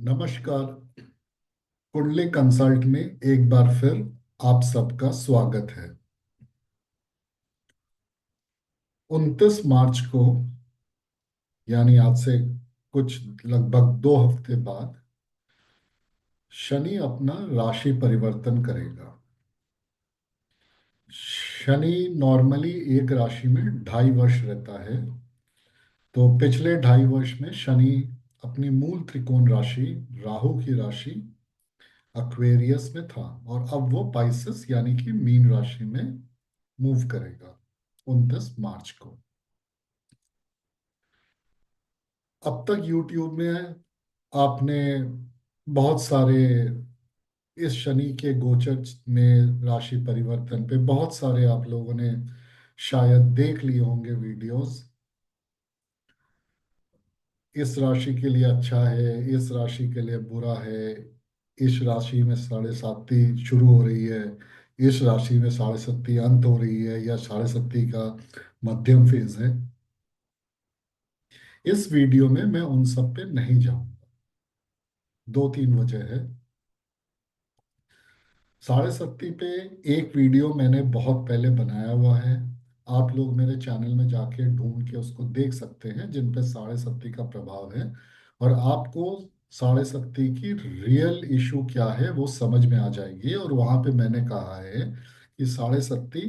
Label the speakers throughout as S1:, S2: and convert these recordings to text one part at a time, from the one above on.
S1: नमस्कार। कुंडली कंसल्ट में एक बार फिर आप सबका स्वागत है। 29 मार्च को यानी आज से कुछ लगभग 2 हफ्ते बाद शनि अपना राशि परिवर्तन करेगा। शनि नॉर्मली एक राशि में 2.5 वर्ष रहता है। तो पिछले 2.5 वर्ष में शनि अपनी मूल त्रिकोण राशि राहु की राशि अक्वेरियस में था और अब वो पाइसेस यानी कि मीन राशि में मूव करेगा 29 मार्च को। अब तक यूट्यूब में आपने बहुत सारे इस शनि के गोचर में राशि परिवर्तन पे बहुत सारे आप लोगों ने शायद देख लिए होंगे वीडियोस। इस राशि के लिए अच्छा है, इस राशि के लिए बुरा है, इस राशि में साढ़े साती शुरू हो रही है, इस राशि में साढ़े सत्ती अंत हो रही है या साढ़े सत्ती का मध्यम फेज है। इस वीडियो में मैं उन सब पे नहीं जाऊंगा। दो तीन वजह है। साढ़े सत्ती पे एक वीडियो मैंने बहुत पहले बनाया हुआ है। आप लोग मेरे चैनल में जाके ढूंढ के उसको देख सकते हैं, जिन पे साढ़े सत्ती का प्रभाव है और आपको साढ़े सत्ती की रियल इशू क्या है वो समझ में आ जाएगी। और वहां पे मैंने कहा है कि साढ़े सत्ती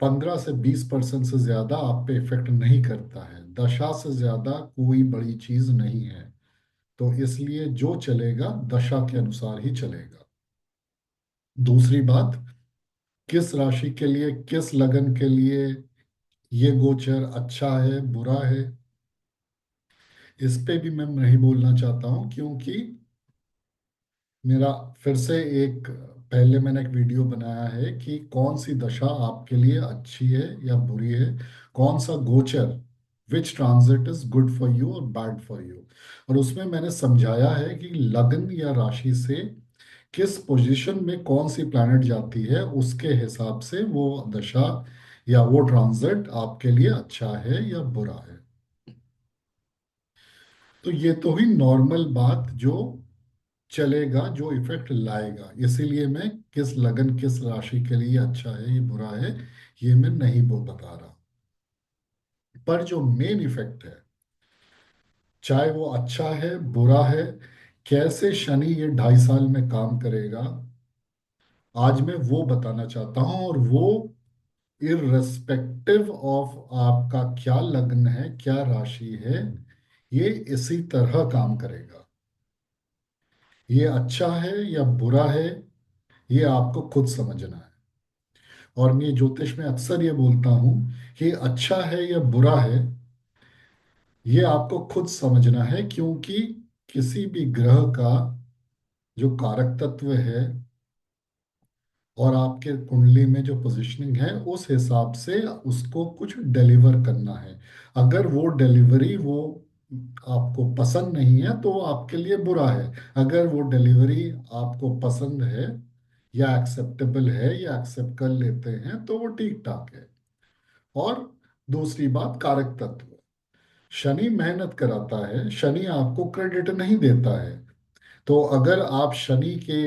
S1: 15 से 20% से ज्यादा आप पे इफेक्ट नहीं करता है। दशा से ज्यादा कोई बड़ी चीज नहीं है। तो इसलिए जो चलेगा दशा के अनुसार ही चलेगा। दूसरी बात, किस राशि के लिए, किस लगन के लिए ये गोचर अच्छा है बुरा है, इस पे भी मैं नहीं बोलना चाहता हूँ, क्योंकि मेरा फिर से एक पहले मैंने एक वीडियो बनाया है कि कौन सी दशा आपके लिए अच्छी है या बुरी है, कौन सा गोचर which transit is good for you और बैड फॉर यू। और उसमें मैंने समझाया है कि लगन या राशि से किस पोजीशन में कौन सी प्लैनेट जाती है उसके हिसाब से वो दशा या वो ट्रांजिट आपके लिए अच्छा है या बुरा है। तो ये तो हुई नॉर्मल बात जो चलेगा, जो इफेक्ट लाएगा। इसीलिए मैं किस लगन किस राशि के लिए अच्छा है या बुरा है ये मैं नहीं बोल बता रहा। पर जो मेन इफेक्ट है, चाहे वो अच्छा है बुरा है, कैसे शनि ये 2.5 साल में काम करेगा, आज मैं वो बताना चाहता हूँ। और वो इररेस्पेक्टिव ऑफ आपका क्या लग्न है क्या राशि है, ये इसी तरह काम करेगा। ये अच्छा है या बुरा है ये आपको खुद समझना है। और मैं ज्योतिष में अक्सर ये बोलता हूँ कि अच्छा है या बुरा है ये आपको खुद समझना है, क्योंकि किसी भी ग्रह का जो कारक तत्व है और आपके कुंडली में जो पोजीशनिंग है उस हिसाब से उसको कुछ डिलीवर करना है। अगर वो डिलीवरी वो आपको पसंद नहीं है तो वो आपके लिए बुरा है। अगर वो डिलीवरी आपको पसंद है या एक्सेप्टेबल है या एक्सेप्ट कर लेते हैं तो वो ठीक ठाक है। और दूसरी बात, कारक तत्व। शनि मेहनत कराता है, शनि आपको क्रेडिट नहीं देता है। तो अगर आप शनि के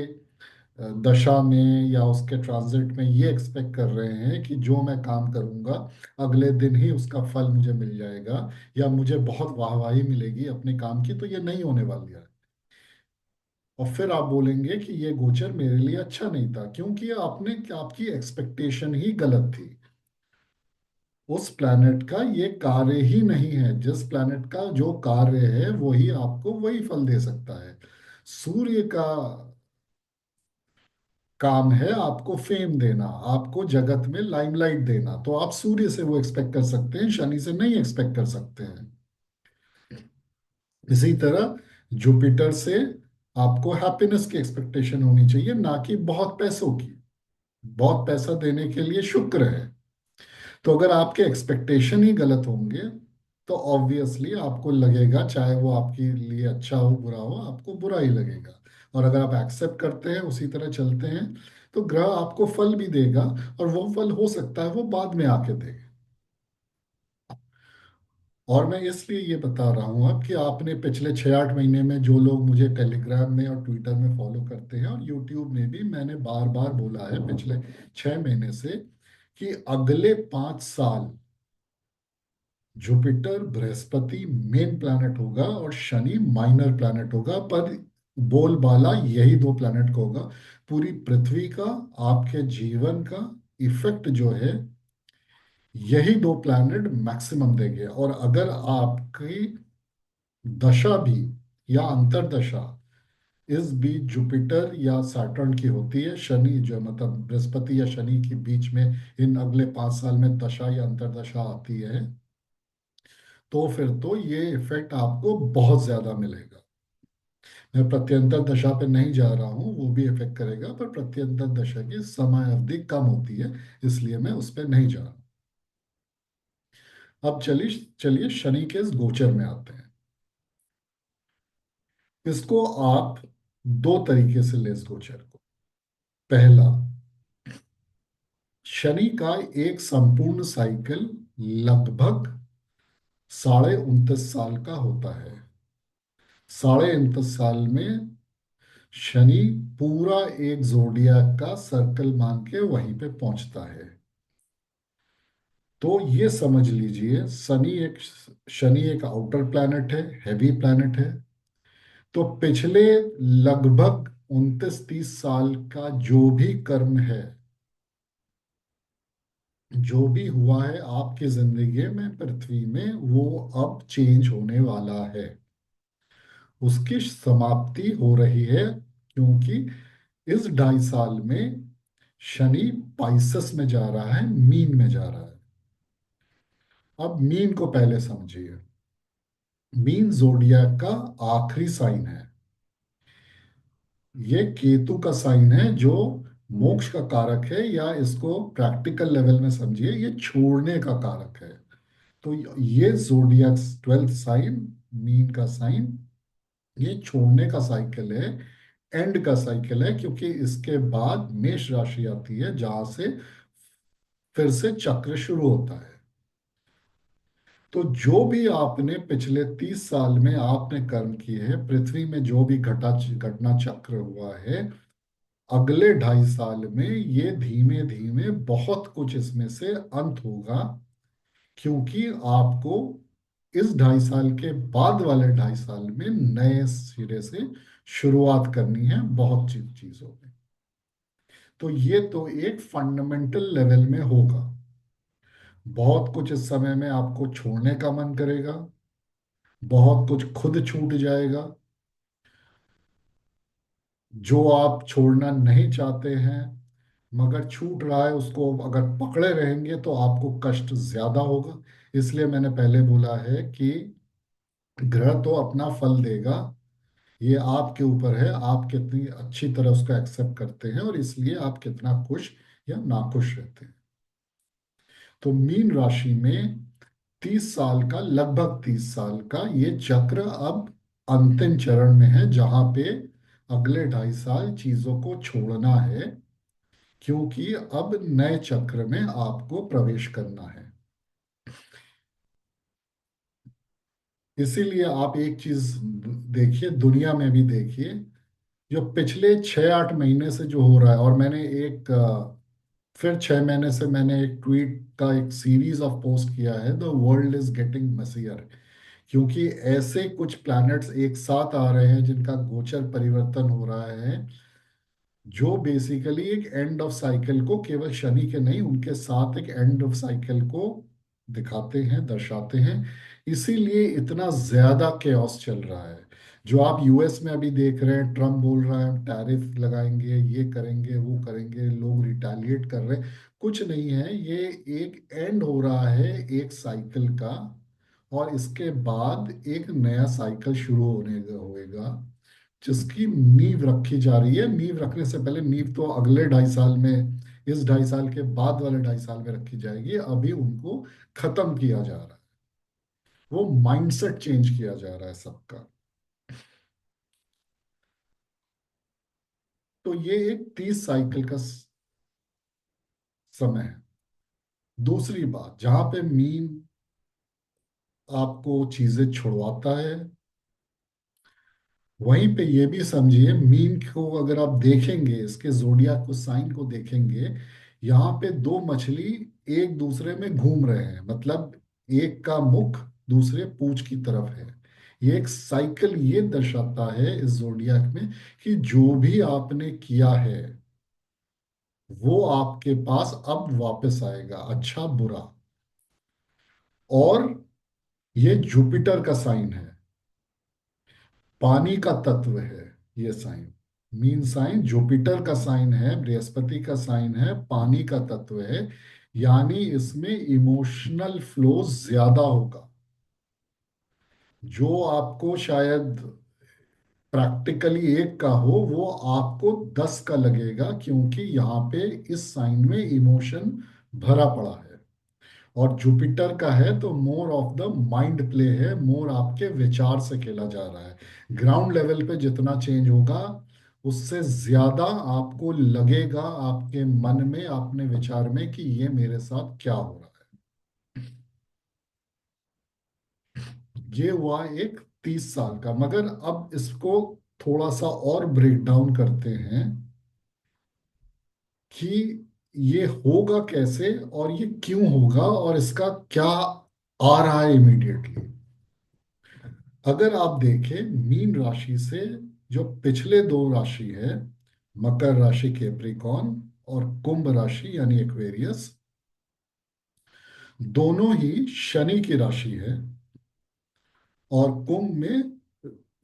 S1: दशा में या उसके ट्रांजिट में ये एक्सपेक्ट कर रहे हैं कि जो मैं काम करूंगा अगले दिन ही उसका फल मुझे मिल जाएगा या मुझे बहुत वाहवाही मिलेगी अपने काम की, तो ये नहीं होने वाली है। और फिर आप बोलेंगे कि ये गोचर मेरे लिए अच्छा नहीं था, क्योंकि आपने आपकी एक्सपेक्टेशन ही गलत थी। उस प्लैनेट का ये कार्य ही नहीं है। जिस प्लैनेट का जो कार्य है वही आपको वही फल दे सकता है। सूर्य का काम है आपको फेम देना, आपको जगत में लाइमलाइट देना, तो आप सूर्य से वो एक्सपेक्ट कर सकते हैं, शनि से नहीं एक्सपेक्ट कर सकते हैं। इसी तरह जुपिटर से आपको हैप्पीनेस की एक्सपेक्टेशन होनी चाहिए, ना कि बहुत पैसों की। बहुत पैसा देने के लिए शुक्र है। तो अगर आपके एक्सपेक्टेशन ही गलत होंगे तो ऑब्वियसली आपको लगेगा, चाहे वो आपके लिए अच्छा हो बुरा हो, आपको बुरा ही लगेगा। और अगर आप एक्सेप्ट करते हैं उसी तरह चलते हैं तो ग्रह आपको फल भी देगा। और वो फल हो सकता है वो बाद में आके दे। और मैं इसलिए ये बता रहा हूँ अब कि आपने पिछले 6-8 महीने में जो लोग मुझे टेलीग्राम में और ट्विटर में फॉलो करते हैं और यूट्यूब में भी, मैंने बार बार बोला है पिछले 6 महीने से कि अगले 5 साल जुपिटर बृहस्पति मेन प्लैनेट होगा और शनि माइनर प्लैनेट होगा, पर बोलबाला यही दो प्लैनेट का होगा। पूरी पृथ्वी का, आपके जीवन का इफेक्ट जो है, यही दो प्लैनेट मैक्सिमम देंगे। और अगर आपकी दशा भी या अंतर्दशा इस बीच जुपिटर या सैटर्न की होती है, शनि जो मतलब बृहस्पति या शनि के बीच में इन अगले 5 साल में दशा या अंतर्दशा आती है, तो फिर तो ये इफेक्ट आपको बहुत ज्यादा मिलेगा। मैं प्रत्यंतर दशा पे नहीं जा रहा हूँ, वो भी इफेक्ट करेगा, पर प्रत्यंतर दशा की समय अवधि कम होती है, इसलिए मैं उस पर नहीं जा रहा। अब चलिए चलिए शनि के इस गोचर में आते हैं। इसको आप दो तरीके से ले इस गोचर को। पहला, शनि का एक संपूर्ण साइकिल लगभग 29.5 साल का होता है। 29.5 साल में शनि पूरा एक जोडियाक का सर्कल मान के वहीं पे पहुंचता है। तो ये समझ लीजिए, शनि एक आउटर प्लैनेट है, हैवी प्लैनेट है। तो पिछले लगभग 29-30 साल का जो भी कर्म है, जो भी हुआ है आपकी जिंदगी में पृथ्वी में, वो अब चेंज होने वाला है। उसकी समाप्ति हो रही है, क्योंकि इस 2.5 साल में शनि पाइसेस में जा रहा है, मीन में जा रहा है। अब मीन को पहले समझिए। मीन जोडियाक का आखिरी साइन है। ये केतु का साइन है जो मोक्ष का कारक है, या इसको प्रैक्टिकल लेवल में समझिए, ये छोड़ने का कारक है। तो ये जोडियक 12th साइन, मीन का साइन, ये छोड़ने का साइकिल है, एंड का साइकिल है, क्योंकि इसके बाद मेष राशि आती है जहां से फिर से चक्र शुरू होता है। तो जो भी आपने पिछले 30 साल में आपने कर्म किए हैं, पृथ्वी में जो भी घटना चक्र हुआ है, अगले 2.5 साल में ये धीमे धीमे बहुत कुछ इसमें से अंत होगा। क्योंकि आपको इस 2.5 साल के बाद वाले 2.5 साल में नए सिरे से शुरुआत करनी है बहुत चीजों में। तो ये तो एक फंडामेंटल लेवल में होगा। बहुत कुछ इस समय में आपको छोड़ने का मन करेगा, बहुत कुछ खुद छूट जाएगा। जो आप छोड़ना नहीं चाहते हैं मगर छूट रहा है, उसको अगर पकड़े रहेंगे तो आपको कष्ट ज्यादा होगा। इसलिए मैंने पहले बोला है कि ग्रह तो अपना फल देगा, ये आपके ऊपर है, आप कितनी अच्छी तरह उसको एक्सेप्ट करते हैं और इसलिए आप कितना खुश या नाखुश रहते हैं। तो मीन राशि में 30 साल का, लगभग 30 साल का ये चक्र अब अंतिम चरण में है, जहां पे अगले 2.5 साल चीजों को छोड़ना है, क्योंकि अब नए चक्र में आपको प्रवेश करना है। इसीलिए आप एक चीज देखिए, दुनिया में भी देखिए, जो पिछले 6-8 महीने से जो हो रहा है, और मैंने फिर 6 महीने से मैंने एक ट्वीट का एक सीरीज ऑफ पोस्ट किया है, द वर्ल्ड इज गेटिंग मसीयर। क्योंकि ऐसे कुछ प्लैनेट्स एक साथ आ रहे हैं जिनका गोचर परिवर्तन हो रहा है, जो बेसिकली एक एंड ऑफ साइकिल को, केवल शनि के नहीं, उनके साथ एक एंड ऑफ साइकिल को दिखाते हैं, दर्शाते हैं। इसीलिए इतना ज्यादा केओस चल रहा है। जो आप यूएस में अभी देख रहे हैं, ट्रम्प बोल रहा है टैरिफ लगाएंगे, ये करेंगे, वो करेंगे, लोग रिटेलिएट कर रहे हैं। कुछ नहीं है, ये एक एंड हो रहा है एक साइकिल का, और इसके बाद एक नया साइकिल शुरू होने का होएगा, जिसकी नींव रखी जा रही है। नींव रखने से पहले, नींव तो अगले 2.5 साल में, इस 2.5 साल के बाद वाले 2.5 साल में रखी जाएगी, अभी उनको खत्म किया जा रहा है। वो माइंडसेट चेंज किया जा रहा है सबका। तो ये एक 30 साइकिल का समय है। दूसरी बात, जहां पे मीन आपको चीजें छुड़वाता है। वहीं पे ये भी समझिए, मीन को अगर आप देखेंगे, इसके जोडियाक को, साइन को देखेंगे, यहाँ पे दो मछली एक दूसरे में घूम रहे हैं, मतलब एक का मुख दूसरे पूंछ की तरफ है। ये एक साइकिल ये दर्शाता है इस जोडियाक में कि जो भी आपने किया है वो आपके पास अब वापस आएगा, अच्छा बुरा। और ये जुपिटर का साइन है, पानी का तत्व है ये साइन। मीन साइन जुपिटर का साइन है, बृहस्पति का साइन है, पानी का तत्व है। यानी इसमें इमोशनल फ्लो ज्यादा होगा, जो आपको शायद प्रैक्टिकली एक का हो वो आपको 10 का लगेगा, क्योंकि यहाँ पे इस साइन में इमोशन भरा पड़ा है। और जुपिटर का है तो more of the mind play है, मोर आपके विचार से खेला जा रहा है। ग्राउंड लेवल पे जितना चेंज होगा उससे ज्यादा आपको लगेगा आपके मन में, अपने विचार में, कि ये मेरे साथ क्या हो रहा है। ये हुआ एक 30 साल का। मगर अब इसको थोड़ा सा और ब्रेक डाउन करते हैं कि ये होगा कैसे और ये क्यों होगा और इसका क्या आ रहा है इमीडिएटली। अगर आप देखें मीन राशि से, जो पिछले दो राशि है, मकर राशि कैप्रिकॉर्न और कुंभ राशि यानी एक्वेरियस, दोनों ही शनि की राशि है। और कुंभ में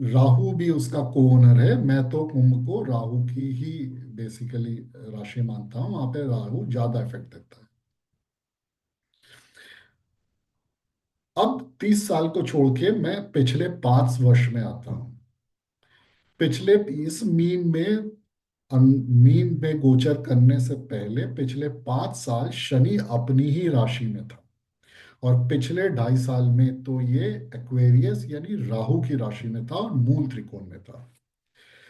S1: राहु भी उसका को ओनर है। मैं तो कुंभ को राहु की ही बेसिकली राशि मानता हूँ, वहां पे राहु ज्यादा इफेक्ट देता है। अब 30 साल को छोड़ के मैं पिछले 5 वर्ष में आता हूँ। पिछले इस मीन में गोचर करने से पहले पिछले 5 साल शनि अपनी ही राशि में था। और पिछले 2.5 साल में तो ये एक्वेरियस यानी राहु की राशि में था और मूल त्रिकोण में था।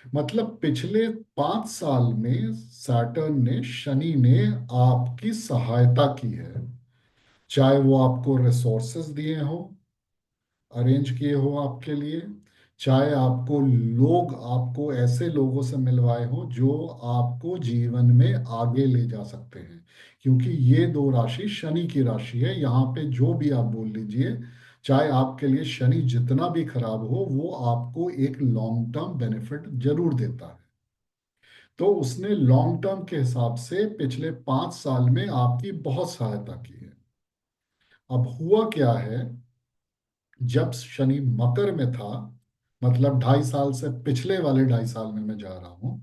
S1: मतलब पिछले 5 साल में सैटर्न ने, शनि ने आपकी सहायता की है। चाहे वो आपको रिसोर्सेस दिए हो, अरेंज किए हो आपके लिए, चाहे आपको ऐसे लोगों से मिलवाए हो जो आपको जीवन में आगे ले जा सकते हैं। क्योंकि ये दो राशि शनि की राशि है, यहाँ पे जो भी आप बोल लीजिए, चाहे आपके लिए शनि जितना भी खराब हो वो आपको एक लॉन्ग टर्म बेनिफिट जरूर देता है। तो उसने लॉन्ग टर्म के हिसाब से पिछले 5 साल में आपकी बहुत सहायता की है। अब हुआ क्या है, जब शनि मकर में था, मतलब 2.5 साल से पिछले वाले 2.5 साल में मैं जा रहा हूँ,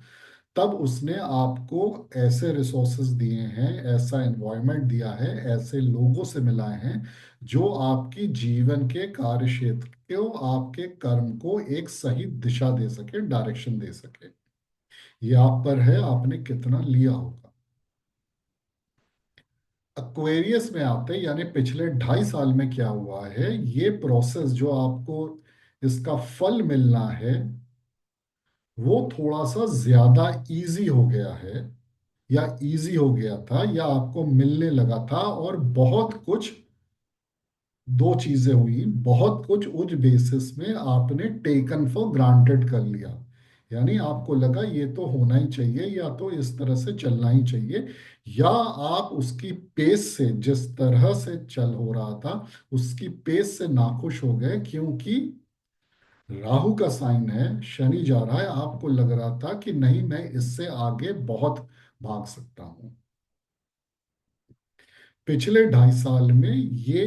S1: तब उसने आपको ऐसे रिसोर्सेज दिए हैं, ऐसा एनवायरनमेंट दिया है, ऐसे लोगों से मिलाए हैं जो आपकी जीवन के कार्य क्षेत्र को, आपके कर्म को एक सही दिशा दे सके, डायरेक्शन दे सके। ये आप पर है, आपने कितना लिया होगा। एक्वेरियस में आते यानी पिछले 2.5 साल में क्या हुआ है, ये प्रोसेस जो आपको इसका फल मिलना है वो थोड़ा सा ज्यादा इजी हो गया है, या इजी हो गया था, या आपको मिलने लगा था। और बहुत कुछ, दो चीजें हुई, बहुत कुछ उस बेसिस में आपने टेकन फॉर ग्रांटेड कर लिया। यानी आपको लगा ये तो होना ही चाहिए, या तो इस तरह से चलना ही चाहिए, या आप उसकी पेस से, जिस तरह से चल हो रहा था उसकी पेस से नाखुश हो गए। क्योंकि राहु का साइन है, शनि जा रहा है, आपको लग रहा था कि नहीं मैं इससे आगे बहुत भाग सकता हूँ। पिछले 2.5 साल में ये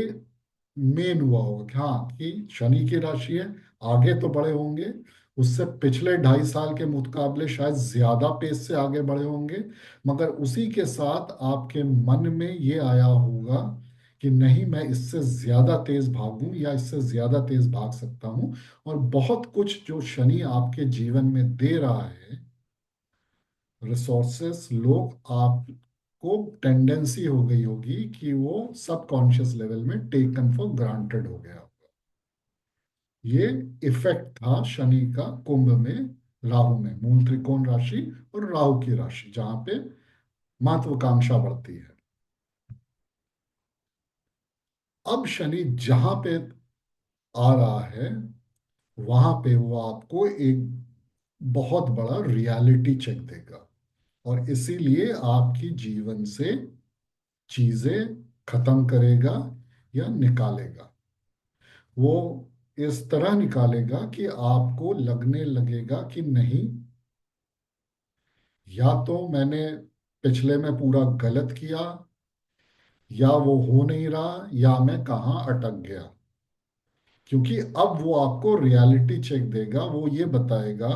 S1: मेन हुआ होगा कि हाँ, कि शनि की राशि है, आगे तो बड़े होंगे, उससे पिछले 2.5 साल के मुकाबले शायद ज्यादा पेस से आगे बढ़े होंगे। मगर उसी के साथ आपके मन में ये आया होगा कि नहीं मैं इससे ज्यादा तेज भागूं, या इससे ज्यादा तेज भाग सकता हूं। और बहुत कुछ जो शनि आपके जीवन में दे रहा है, रिसोर्सेस, लोग, आपको टेंडेंसी हो गई होगी कि वो सबकॉन्शियस लेवल में टेकन फॉर ग्रांटेड हो गया होगा। ये इफेक्ट था शनि का कुंभ में, राहु में, मूल त्रिकोण राशि और राहु की राशि जहां पे महत्वाकांक्षा बढ़ती है। अब शनि जहां पे आ रहा है, वहां पे वो आपको एक बहुत बड़ा रियलिटी चेक देगा, और इसीलिए आपकी जीवन से चीजें खत्म करेगा या निकालेगा। वो इस तरह निकालेगा कि आपको लगने लगेगा कि नहीं, या तो मैंने पिछले में पूरा गलत किया, या वो हो नहीं रहा, या मैं कहाँ अटक गया। क्योंकि अब वो आपको रियलिटी चेक देगा, वो ये बताएगा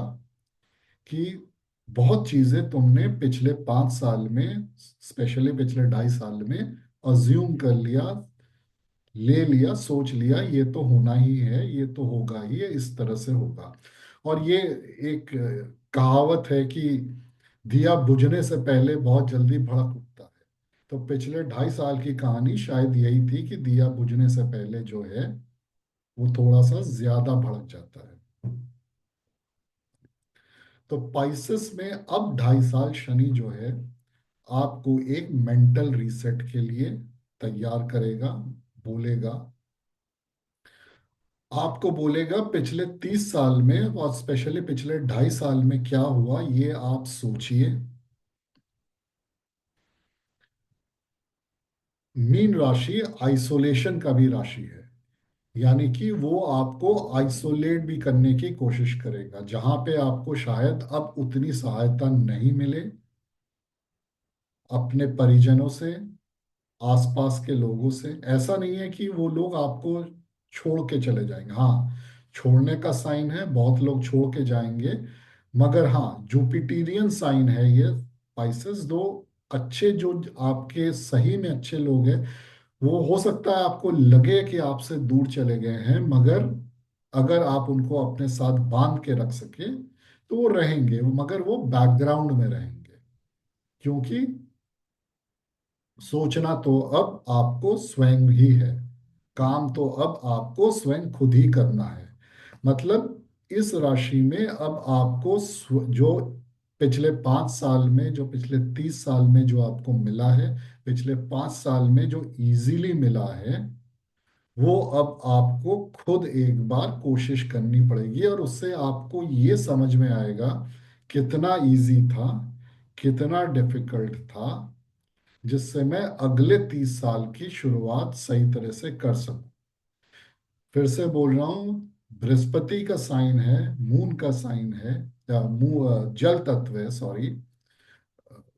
S1: कि बहुत चीजें तुमने पिछले 5 साल में, स्पेशली पिछले 2.5 साल में अज्यूम कर लिया, ले लिया, सोच लिया ये तो होना ही है, ये तो होगा ही, ये इस तरह से होगा। और ये एक कहावत है कि दिया बुझने से पहले बहुत जल्दी भड़क उठता है। तो पिछले 2.5 साल की कहानी शायद यही थी कि दिया बुझने से पहले जो है वो थोड़ा सा ज्यादा भड़क जाता है। तो पाइसेस में अब 2.5 साल शनि जो है आपको एक मेंटल रीसेट के लिए तैयार करेगा। बोलेगा, आपको बोलेगा पिछले 30 साल में और स्पेशली पिछले 2.5 साल में क्या हुआ ये आप सोचिए। मीन राशि आइसोलेशन का भी राशि है, यानी कि वो आपको आइसोलेट भी करने की कोशिश करेगा, जहां पे आपको शायद अब उतनी सहायता नहीं मिले अपने परिजनों से, आसपास के लोगों से। ऐसा नहीं है कि वो लोग आपको छोड़ के चले जाएंगे, हाँ, छोड़ने का साइन है, बहुत लोग छोड़ के जाएंगे। मगर हाँ, जुपिटेरियन साइन है ये पाइसेस। दो अच्छे जो आपके सही में अच्छे लोग हैं, वो हो सकता है आपको लगे कि आपसे दूर चले गए हैं, मगर अगर आप उनको अपने साथ बांध के रख सके तो वो रहेंगे, मगर वो बैकग्राउंड में रहेंगे। क्योंकि सोचना तो अब आपको स्वयं ही है, काम तो अब आपको स्वयं खुद ही करना है। मतलब इस राशि में अब आपको जो पिछले 5 साल में, जो पिछले 30 साल में जो आपको मिला है, पिछले 5 साल में जो इजीली मिला है, वो अब आपको खुद एक बार कोशिश करनी पड़ेगी, और उससे आपको ये समझ में आएगा कितना इजी था, कितना डिफिकल्ट था, जिससे मैं अगले 30 साल की शुरुआत सही तरह से कर सकूं। फिर से बोल रहा हूं, बृहस्पति का साइन है, मून का साइन है, जल तत्व है, सॉरी,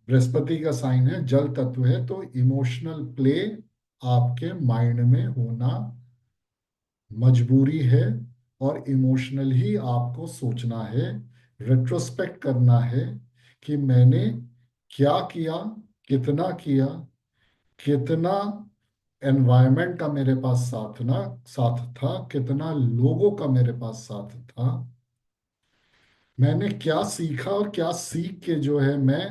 S1: बृहस्पति का साइन है, जल तत्व है, तो इमोशनल प्ले आपके माइंड में होना मजबूरी है। और इमोशनल ही आपको सोचना है, रेट्रोस्पेक्ट करना है कि मैंने क्या किया, कितना किया, कितना एनवायरनमेंट का मेरे पास साथ था, कितना लोगों का मेरे पास साथ था, मैंने क्या सीखा, और क्या सीख के जो है मैं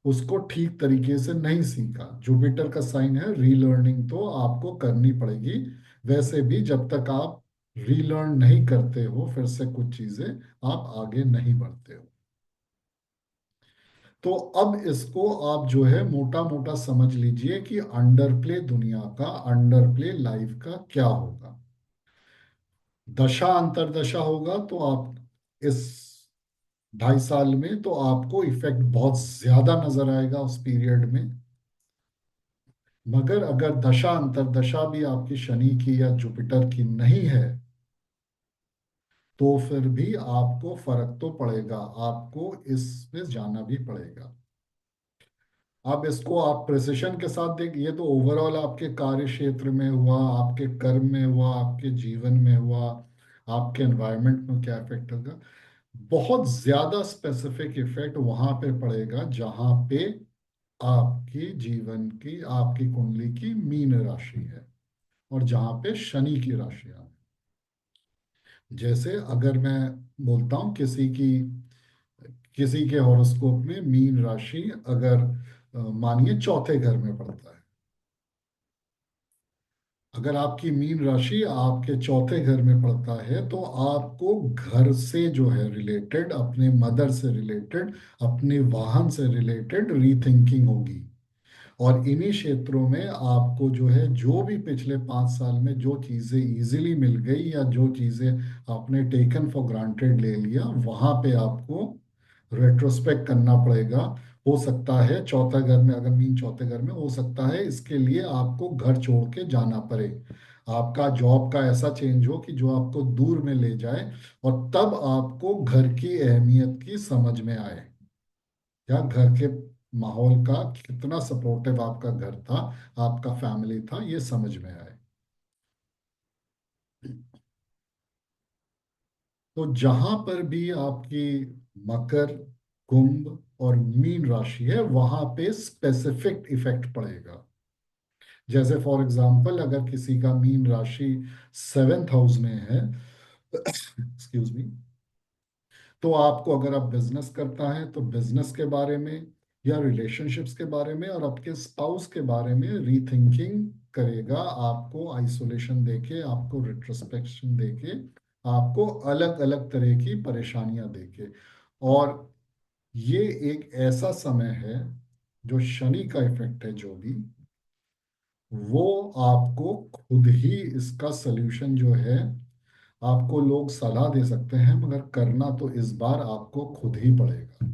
S1: उसको ठीक तरीके से नहीं सीखा। जुपिटर का साइन है, रीलर्निंग तो आपको करनी पड़ेगी। वैसे भी जब तक आप रीलर्न नहीं करते हो फिर से कुछ चीजें, आप आगे नहीं बढ़ते हो। तो अब इसको आप जो है मोटा मोटा समझ लीजिए कि अंडरप्ले दुनिया का, अंडरप्ले लाइफ का क्या होगा। दशा अंतरदशा होगा तो आप इस 2.5 साल में तो आपको इफेक्ट बहुत ज्यादा नजर आएगा उस पीरियड में। मगर अगर दशा अंतरदशा भी आपकी शनि की या जुपिटर की नहीं है, तो फिर भी आपको फर्क तो पड़ेगा, आपको इसमें जाना भी पड़ेगा। अब इसको आप प्रिसिशन के साथ देख, ये तो ओवरऑल आपके कार्य क्षेत्र में हुआ, आपके कर्म में हुआ, आपके जीवन में हुआ, आपके एनवायरनमेंट में क्या इफेक्ट होगा। बहुत ज्यादा स्पेसिफिक इफेक्ट वहां पे पड़ेगा जहां पे आपकी जीवन की, आपकी कुंडली की मीन राशि है, और जहां पे शनि की राशियां हैं। जैसे अगर मैं बोलता हूँ किसी के हॉरोस्कोप में मीन राशि अगर मानिए चौथे घर में पड़ता है, अगर आपकी मीन राशि आपके चौथे घर में पड़ता है, तो आपको घर से जो है रिलेटेड, अपने मदर से रिलेटेड, अपने वाहन से रिलेटेड रीथिंकिंग होगी। और इन्हीं क्षेत्रों में आपको जो है, जो भी पिछले 5 साल में जो चीज़ें इजीली मिल गई या जो चीज़ें आपने टेकन फॉर ग्रांटेड ले लिया, वहाँ पे आपको रेट्रोस्पेक्ट करना पड़ेगा। हो सकता है चौथे घर में, अगर मीन चौथे घर में, हो सकता है इसके लिए आपको घर छोड़ के जाना पड़े। आपका जॉब का ऐसा चेंज हो कि जो आपको दूर में ले जाए, और तब आपको घर की अहमियत की समझ में आए, या घर के माहौल का कितना सपोर्टिव आपका घर था, आपका फैमिली था, ये समझ में आए। तो जहां पर भी आपकी मकर, कुंभ और मीन राशि है, वहां पे स्पेसिफिक इफेक्ट पड़ेगा। जैसे फॉर एग्जांपल, अगर किसी का मीन राशि 7th हाउस में है, एक्सक्यूज मी, तो आपको, अगर आप बिजनेस करता है तो बिजनेस के बारे में या रिलेशनशिप्स के बारे में और आपके स्पाउस के बारे में रीथिंकिंग करेगा, आपको आइसोलेशन देके, आपको रिट्रोस्पेक्शन देके, आपको अलग अलग तरह की परेशानियां देके। और ये एक ऐसा समय है, जो शनि का इफेक्ट है जो भी, वो आपको खुद ही इसका सल्यूशन जो है, आपको लोग सलाह दे सकते हैं, मगर करना तो इस बार आपको खुद ही पड़ेगा।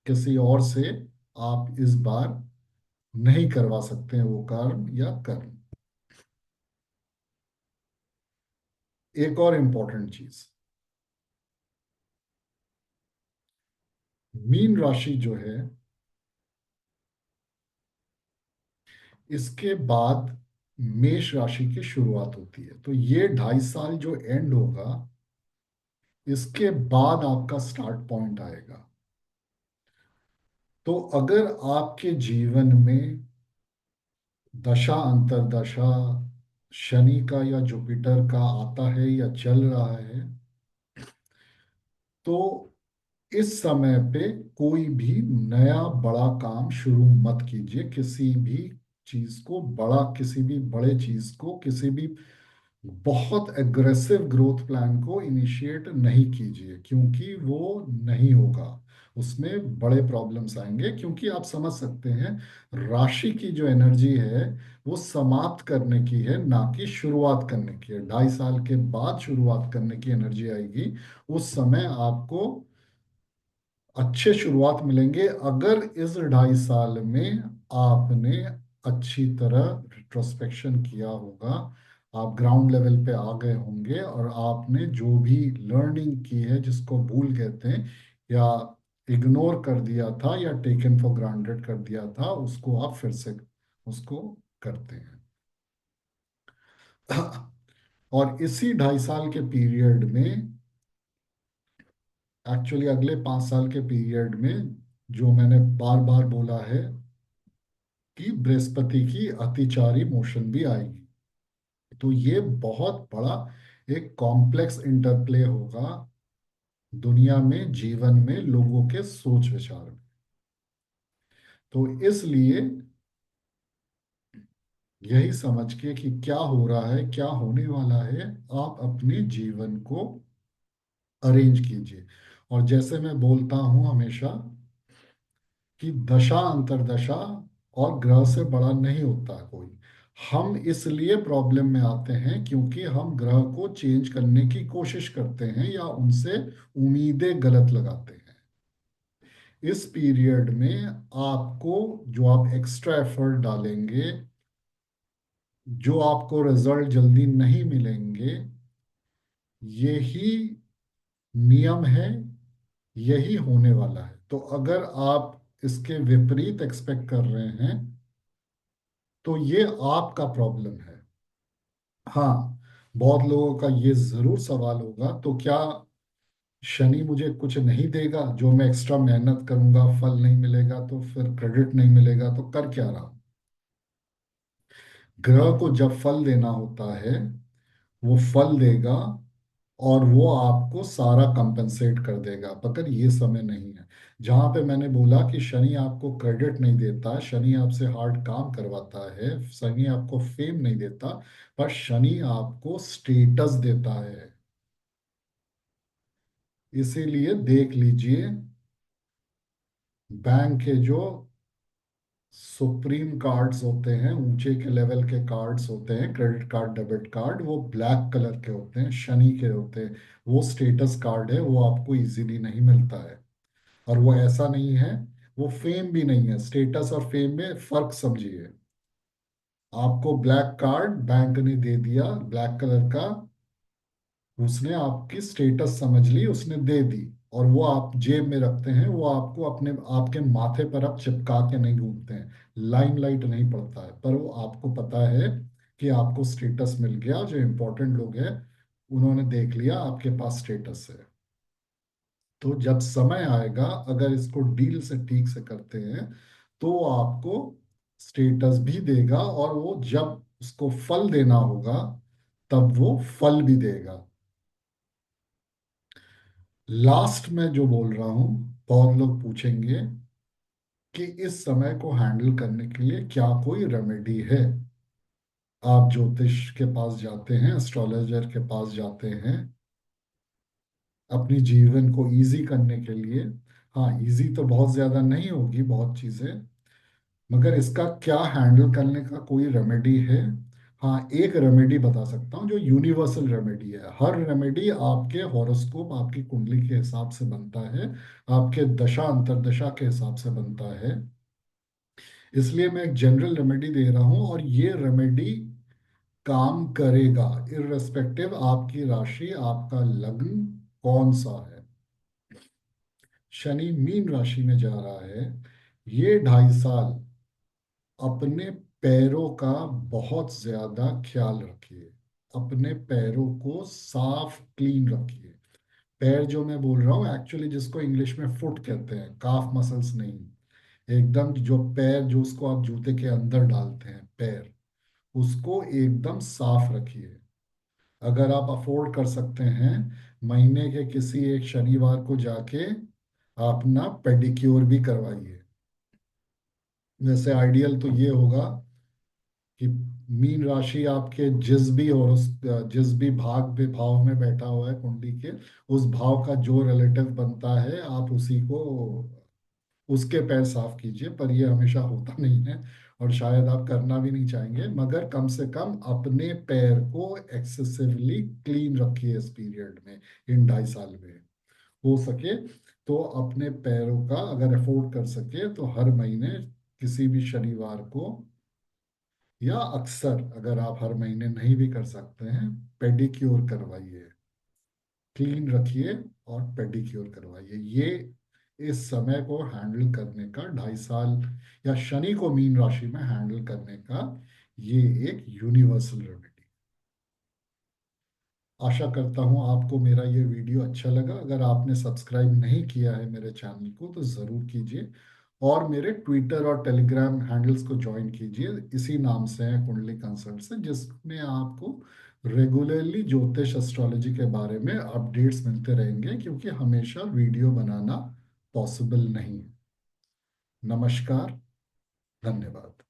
S1: किसी और से आप इस बार नहीं करवा सकते हैं वो कर्म या कर्म। एक और इम्पोर्टेंट चीज, मीन राशि जो है, इसके बाद मेष राशि की शुरुआत होती है। तो ये 2.5 साल जो एंड होगा, इसके बाद आपका स्टार्ट पॉइंट आएगा। तो अगर आपके जीवन में दशा अंतरदशा शनि का या जुपिटर का आता है या चल रहा है, तो इस समय पे कोई भी नया बड़ा काम शुरू मत कीजिए। किसी भी चीज को बड़ा, किसी भी बड़े चीज को, किसी भी बहुत एग्रेसिव ग्रोथ प्लान को इनिशिएट नहीं कीजिए, क्योंकि वो नहीं होगा। उसमें बड़े प्रॉब्लम्स आएंगे, क्योंकि आप समझ सकते हैं, राशि की जो एनर्जी है, वो समाप्त करने की है, ना कि शुरुआत करने की है। 2.5 साल के बाद शुरुआत करने की एनर्जी आएगी। उस समय आपको अच्छे शुरुआत मिलेंगे, अगर इस 2.5 साल में आपने अच्छी तरह रिट्रोस्पेक्शन किया होगा, आप ग्राउंड लेवल पे आ गए होंगे, और आपने जो भी लर्निंग की है, जिसको भूल गए थे या इग्नोर कर दिया था या टेकन फॉर ग्रांटेड कर दिया था, उसको आप फिर से उसको करते हैं। और इसी 2.5 साल के पीरियड में, एक्चुअली अगले 5 साल के पीरियड में, जो मैंने बार बार बोला है कि बृहस्पति की अतिचारी मोशन भी आएगी। तो ये बहुत बड़ा एक कॉम्प्लेक्स इंटरप्ले होगा दुनिया में, जीवन में, लोगों के सोच विचार में। तो इसलिए यही समझ के कि क्या हो रहा है, क्या होने वाला है, आप अपने जीवन को अरेंज कीजिए। और जैसे मैं बोलता हूं हमेशा, कि दशा अंतरदशा और ग्रह से बड़ा नहीं होता कोई। हम इसलिए प्रॉब्लम में आते हैं क्योंकि हम ग्रह को चेंज करने की कोशिश करते हैं, या उनसे उम्मीदें गलत लगाते हैं। इस पीरियड में आपको, जो आप एक्स्ट्रा एफर्ट डालेंगे, जो आपको रिजल्ट जल्दी नहीं मिलेंगे, यही नियम है, यही होने वाला है। तो अगर आप इसके विपरीत एक्सपेक्ट कर रहे हैं, तो ये आपका प्रॉब्लम है। हाँ, बहुत लोगों का ये जरूर सवाल होगा, तो क्या शनि मुझे कुछ नहीं देगा? जो मैं एक्स्ट्रा मेहनत करूंगा फल नहीं मिलेगा, तो फिर क्रेडिट नहीं मिलेगा, तो कर क्या रहा हूं? ग्रह को जब फल देना होता है, वो फल देगा, और वो आपको सारा कंपनसेट कर देगा, मगर ये समय नहीं है। जहां पे मैंने बोला कि शनि आपको क्रेडिट नहीं देता, शनि आपसे हार्ड काम करवाता है, शनि आपको फेम नहीं देता, पर शनि आपको स्टेटस देता है। इसीलिए देख लीजिए, बैंक के जो सुप्रीम कार्ड्स होते हैं, ऊंचे के लेवल के कार्ड्स होते हैं, क्रेडिट कार्ड, डेबिट कार्ड, वो ब्लैक कलर के होते हैं, शनि के होते हैं। वो स्टेटस कार्ड है, वो आपको इजीली नहीं मिलता है। और वो ऐसा नहीं है, वो फेम भी नहीं है। स्टेटस और फेम में फर्क समझिए। आपको ब्लैक कार्ड बैंक ने दे दिया, ब्लैक कलर का, उसने आपकी स्टेटस समझ ली, उसने दे दी, और वो आप जेब में रखते हैं, वो आपको अपने आपके माथे पर आप चिपका के नहीं घूमते हैं। लाइमलाइट नहीं पड़ता है, पर वो आपको पता है कि आपको स्टेटस मिल गया। जो इम्पोर्टेंट लोग हैं उन्होंने देख लिया आपके पास स्टेटस है। तो जब समय आएगा, अगर इसको डील से ठीक से करते हैं, तो वो आपको स्टेटस भी देगा, और वो जब उसको फल देना होगा तब वो फल भी देगा। लास्ट में जो बोल रहा हूं, बहुत लोग पूछेंगे कि इस समय को हैंडल करने के लिए क्या कोई रेमेडी है। आप ज्योतिष के पास जाते हैं, एस्ट्रोलॉजर के पास जाते हैं अपनी जीवन को इजी करने के लिए। हाँ, इजी तो बहुत ज्यादा नहीं होगी बहुत चीजें, मगर इसका क्या हैंडल करने का कोई रेमेडी है? हाँ, एक रेमेडी बता सकता हूँ जो यूनिवर्सल रेमेडी है। हर रेमेडी आपके हॉरोस्कोप, आपकी कुंडली के हिसाब से बनता है, आपके दशा अंतर्दशा के हिसाब से बनता है। इसलिए मैं एक जनरल रेमेडी दे रहा हूँ, और ये रेमेडी काम करेगा इररिस्पेक्टिव आपकी राशि, आपका लग्न कौन सा है। शनि मीन राशि में जा रहा है। ये 2.5 साल अपने पैरों का बहुत ज्यादा ख्याल रखिए। अपने पैरों को साफ क्लीन रखिए। पैर जो मैं बोल रहा हूँ एक्चुअली जिसको इंग्लिश में फुट कहते हैं, काफ मसल्स नहीं। एकदम जो पैर, जो उसको आप जूते के अंदर डालते हैं पैर, उसको एकदम साफ रखिए। अगर आप अफोर्ड कर सकते हैं, महीने के किसी एक शनिवार को जाके अपना पेडिक्योर भी करवाइए। वैसे आइडियल तो ये होगा कि मीन राशि आपके जिस भी, और उस जिस भी भाव में बैठा हुआ है कुंडली के, उस भाव का जो रिलेटिव बनता है, आप उसी को, उसके पैर साफ कीजिए। पर ये हमेशा होता नहीं है, और शायद आप करना भी नहीं चाहेंगे, मगर कम से कम अपने पैर को एक्सेसिवली क्लीन रखिए इस पीरियड में, इन 2.5 साल में। हो सके तो अपने पैरों का, अगर अफोर्ड कर सके तो हर महीने किसी भी शनिवार को, या अक्सर अगर आप हर महीने नहीं भी कर सकते हैं, पेडिक्योर करवाइए। क्लीन रखिए और पेडिक्योर करवाइए। ये इस समय को हैंडल करने का, 2.5 साल, या शनि को मीन राशि में हैंडल करने का, ये एक यूनिवर्सल रेमेडी। आशा करता हूँ आपको मेरा ये वीडियो अच्छा लगा। अगर आपने सब्सक्राइब नहीं किया है मेरे चैनल को तो ज़रूर कीजिए, और मेरे ट्विटर और टेलीग्राम हैंडल्स को ज्वाइन कीजिए। इसी नाम से है कुंडली कंसल्ट से, जिसमें आपको रेगुलरली ज्योतिष एस्ट्रोलॉजी के बारे में अपडेट्स मिलते रहेंगे, क्योंकि हमेशा वीडियो बनाना पॉसिबल नहीं है। नमस्कार, धन्यवाद।